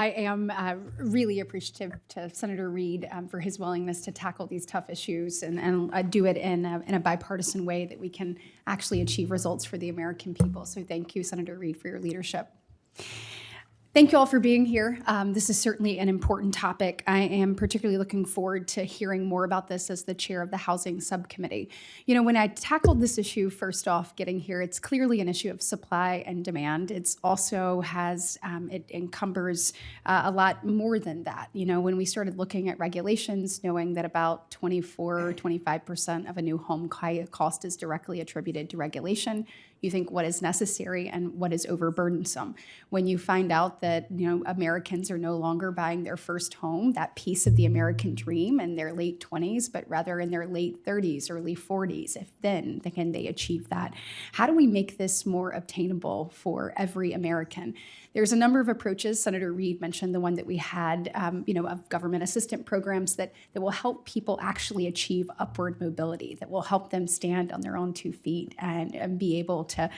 am really appreciative to Senator Reid for his willingness to tackle these tough issues and do it in a bipartisan way that we can actually achieve results for the American people. So thank you, Senator Reid, for your leadership. Thank you all for being here. This is certainly an important topic. I am particularly looking forward to hearing more about this as the chair of the Housing Subcommittee. You know, when I tackled this issue first off getting here, it's clearly an issue of supply and demand. It's also it encumbers a lot more than that. You know, when we started looking at regulations, knowing that about 25% of a new home cost is directly attributed to regulation, you think what is necessary and what is overburdensome. When you find out that, you know, Americans are no longer buying their first home, that piece of the American dream, in their late 20s, but rather in their late 30s, early 40s, if then can they achieve that? How do we make this more obtainable for every American? There's a number of approaches. Senator Reid mentioned the one that we had, of government assistance programs that will help people actually achieve upward mobility, that will help them stand on their own 2 feet and be able to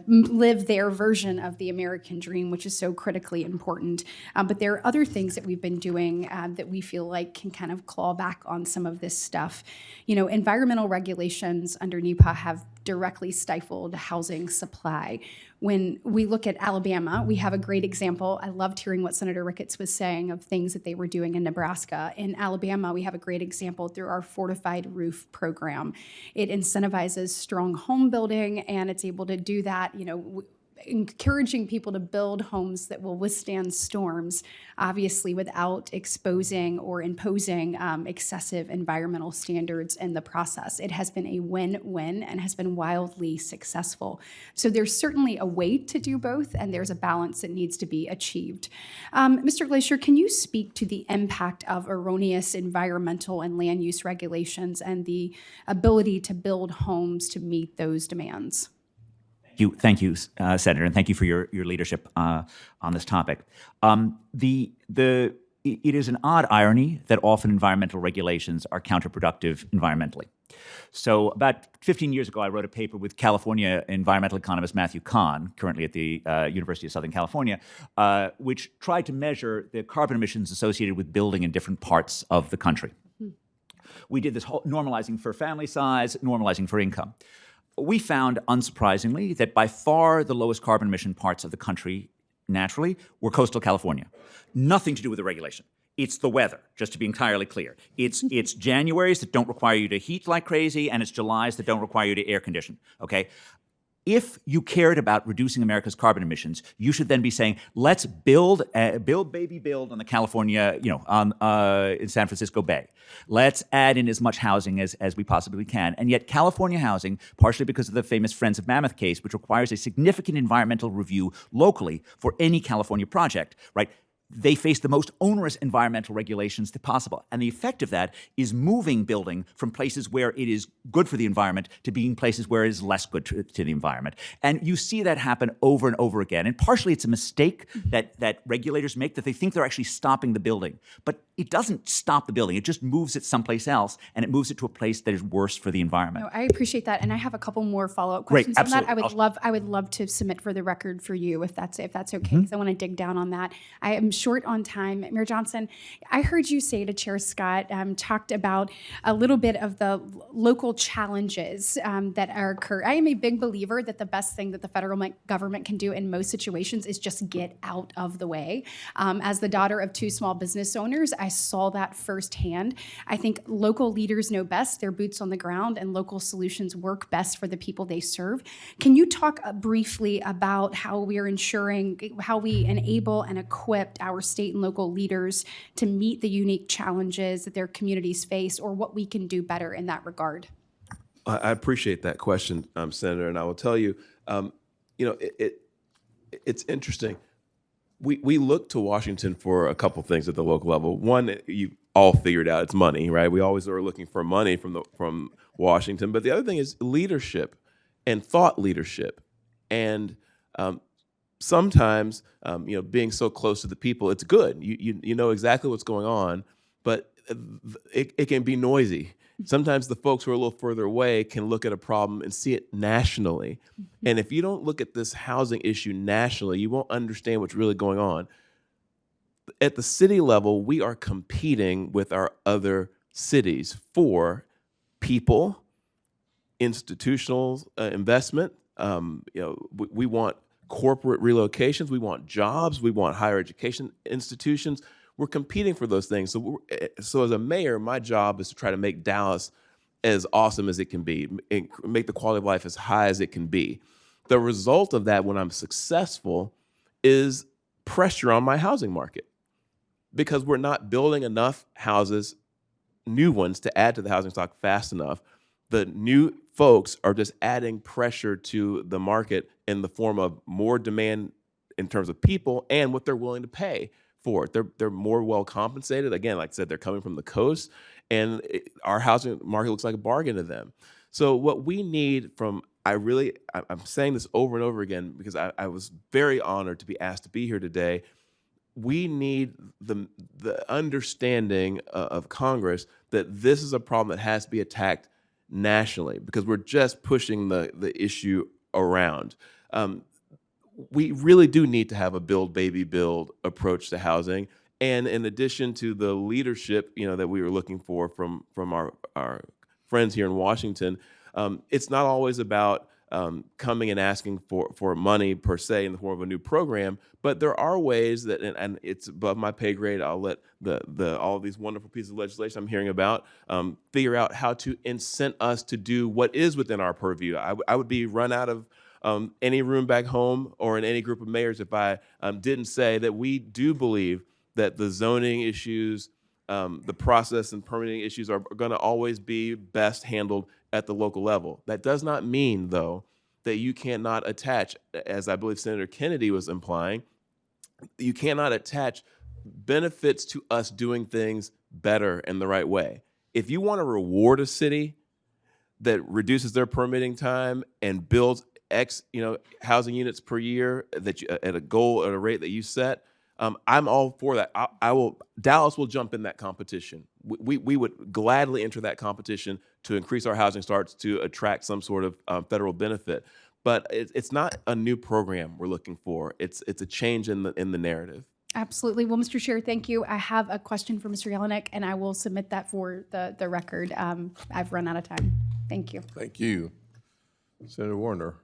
live their version of the American dream, which is so critically important. But there are other things that we've been doing that we feel like can kind of claw back on some of this stuff. You know, environmental regulations under NEPA have directly stifled housing supply. When we look at Alabama, we have a great example. I loved hearing what Senator Ricketts was saying of things that they were doing in Nebraska. In Alabama, we have a great example through our Fortified Roof program. It incentivizes strong home building, and it's able to do that, you know, encouraging people to build homes that will withstand storms, obviously without exposing or imposing excessive environmental standards in the process. It has been a win-win and has been wildly successful. So there's certainly a way to do both, and there's a balance that needs to be achieved. Mr. Glacier, can you speak to the impact of erroneous environmental and land use regulations and the ability to build homes to meet those demands? Thank you, Senator, and thank you for your leadership on this topic. It is an odd irony that often environmental regulations are counterproductive environmentally. So about 15 years ago, I wrote a paper with California environmental economist Matthew Kahn, currently at the University of Southern California, which tried to measure the carbon emissions associated with building in different parts of the country. We did this whole normalizing for family size, normalizing for income. We found, unsurprisingly, that by far the lowest carbon emission parts of the country, naturally, were coastal California. Nothing to do with the regulation. It's the weather, just to be entirely clear. It's Januaries that don't require you to heat like crazy, and it's Julys that don't require you to air condition, okay? If you cared about reducing America's carbon emissions, you should then be saying, let's build on the California, in San Francisco Bay. Let's add in as much housing as we possibly can. And yet California housing, partially because of the famous Friends of Mammoth case, which requires a significant environmental review locally for any California project, right? They face the most onerous environmental regulations possible. And the effect of that is moving building from places where it is good for the environment to being places where it is less good to the environment. And you see that happen over and over again. And partially it's a mistake that regulators make, that they think they're actually stopping the building. But it doesn't stop the building. It just moves it someplace else, and it moves it to a place that is worse for the environment. No, I appreciate that. And I have a couple more follow-up questions on that. I would love to submit for the record for you if that's okay, because I want to dig down on that. I am short on time. Mayor Johnson, I heard you say to Chair Scott, talked about a little bit of the local challenges that are occurring. I am a big believer that the best thing that the federal government can do in most situations is just get out of the way. As the daughter of 2 small business owners, I saw that firsthand. I think local leaders know best, their boots on the ground, and local solutions work best for the people they serve. Can you talk briefly about how we enable and equip our state and local leaders to meet the unique challenges that their communities face, or what we can do better in that regard? I appreciate that question, Senator, and I will tell you, it's interesting. We look to Washington for a couple things at the local level. One, you all figured out, it's money, right? We always are looking for money from Washington. But the other thing is leadership and thought leadership. And sometimes, being so close to the people, it's good. You know exactly what's going on, but it can be noisy. Sometimes the folks who are a little further away can look at a problem and see it nationally. And if you don't look at this housing issue nationally, you won't understand what's really going on. at the city level, we are competing with our other cities for people, institutional investment. We want corporate relocations. We want jobs. We want higher education institutions. We're competing for those things. So as a mayor, my job is to try to make Dallas as awesome as it can be, and make the quality of life as high as it can be. The result of that, when I'm successful, is pressure on my housing market, because we're not building enough houses, new ones, to add to the housing stock fast enough. The new folks are just adding pressure to the market in the form of more demand in terms of people and what they're willing to pay for it. They're more well compensated. Again, like I said, they're coming from the coast, and our housing market looks like a bargain to them. So what we need from, I'm saying this over and over again because I was very honored to be asked to be here today. We need the understanding of Congress that this is a problem that has to be attacked nationally, because we're just pushing the issue around. We really do need to have a build, baby, build approach to housing. And in addition to the leadership, that we were looking for from our friends here in Washington, it's not always about coming and asking for money per se in the form of a new program, but there are ways that, and it's above my pay grade. I'll let all of these wonderful pieces of legislation I'm hearing about figure out how to incent us to do what is within our purview. I would be run out of any room back home or in any group of mayors if I didn't say that we do believe that the zoning issues, the process and permitting issues are going to always be best handled at the local level. That does not mean, though, that you cannot attach, as I believe Senator Kennedy was implying, you cannot attach benefits to us doing things better in the right way. If you want to reward a city that reduces their permitting time and builds X, housing units per year that at a goal, at a rate that you set, I'm all for that. Dallas will jump in that competition. We would gladly enter that competition to increase our housing starts to attract some sort of federal benefit. But it's not a new program we're looking for. It's a change in the narrative. Absolutely. Well, Mr. Chair, thank you. I have a question for Mr. Jelinek, and I will submit that for the record. I've run out of time. Thank you. Thank you. Senator Warner.